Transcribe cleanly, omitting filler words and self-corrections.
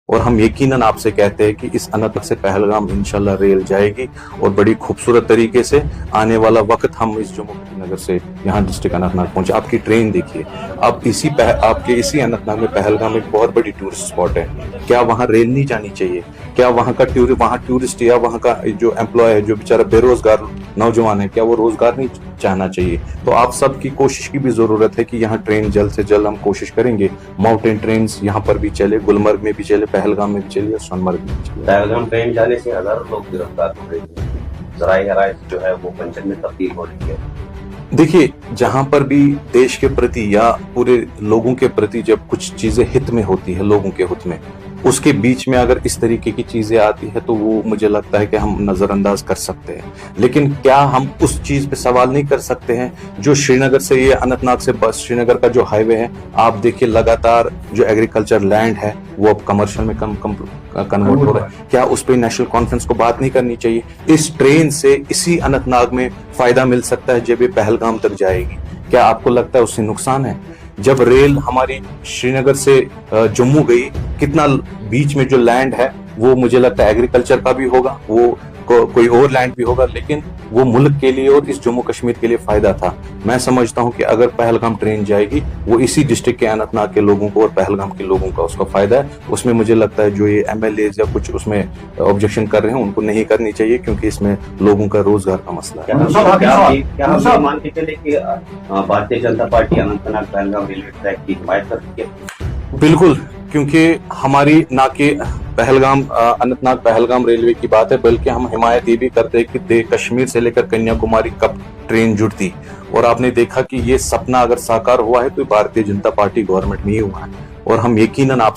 और हम यकीनन आपसे कहते हैं कि इस अनंतनाग से पहलगाम इंशाल्लाह रेल जाएगी और बड़ी खूबसूरत तरीके से आने वाला वक्त हम इस जम्मू नगर से यहाँ डिस्ट्रिक्ट अनंतनाग पहुंचे। आपकी ट्रेन देखिए, अब आपके इसी अनंतनाग में पहलगाम एक बहुत बड़ी टूरिस्ट स्पॉट है। क्या वहाँ रेल नहीं जानी चाहिए? क्या वहाँ का टूरिस्ट या वहाँ का जो एम्प्लॉय है, जो बेचारा बेरोजगार नौजवान है, क्या वो रोजगार नहीं चाहना चाहिए? तो आप सबकी कोशिश की भी जरूरत है कि यहाँ ट्रेन जल्द से जल्द हम कोशिश करेंगे माउंटेन ट्रेन यहाँ पर भी चले, गुलमर्ग में भी चले, पहलगाम में भी चले और सोनमर्ग में भी चले। पहलगाम ट्रेन जाने से हजारों लोग गिरफ्तार हो रहे हैं, जराई हराय जो है वो पंचर में तब्दील हो रही है। देखिए, जहां पर भी देश के प्रति या पूरे लोगों के प्रति जब कुछ चीजें हित में होती है, लोगों के हित में, उसके बीच में अगर इस तरीके की चीजें आती है तो वो मुझे लगता है कि हम नजरअंदाज कर सकते हैं। लेकिन क्या हम उस चीज पे सवाल नहीं कर सकते हैं जो श्रीनगर से, ये अनंतनाग से बस श्रीनगर का जो हाईवे है, आप देखिए लगातार जो एग्रीकल्चर लैंड है वो अब कमर्शियल में कन्वर्ट हो रहा है। क्या उस पर नेशनल कॉन्फ्रेंस को बात नहीं करनी चाहिए? इस ट्रेन से इसी अनंतनाग में फायदा मिल सकता है जब ये पहलगाम तक जाएगी। क्या आपको लगता है उससे नुकसान है? जब रेल हमारी श्रीनगर से जम्मू गई, कितना बीच में जो लैंड है वो मुझे लगता है एग्रीकल्चर का भी होगा, वो कोई और लैंड भी होगा, लेकिन वो मुल्क के लिए और इस जम्मू कश्मीर के लिए फायदा था। मैं समझता हूं कि अगर पहलगाम ट्रेन जाएगी, वो इसी डिस्ट्रिक्ट के अनंतनाग के लोगों को और पहलगाम के लोगों का उसका फायदा है। उसमें मुझे लगता है जो ये MLA या कुछ उसमें ऑब्जेक्शन कर रहे हैं उनको नहीं करनी चाहिए, क्योंकि इसमें लोगों का रोजगार का मसला है। क्या मान के चले कि Bharatiya Janata party Anantnag Pahalgam railway track की हिमायत करती है? बिल्कुल, क्योंकि हमारी ना कि अनंतनाग पहलगाम रेलवे की बात है, बल्कि हम हिमायत ये भी करते हैं कि कश्मीर से लेकर कन्याकुमारी कब ट्रेन जुड़ती। और आपने देखा कि ये सपना अगर साकार हुआ है तो भारतीय जनता पार्टी गवर्नमेंट में ही हुआ है। और हम यकीनन आप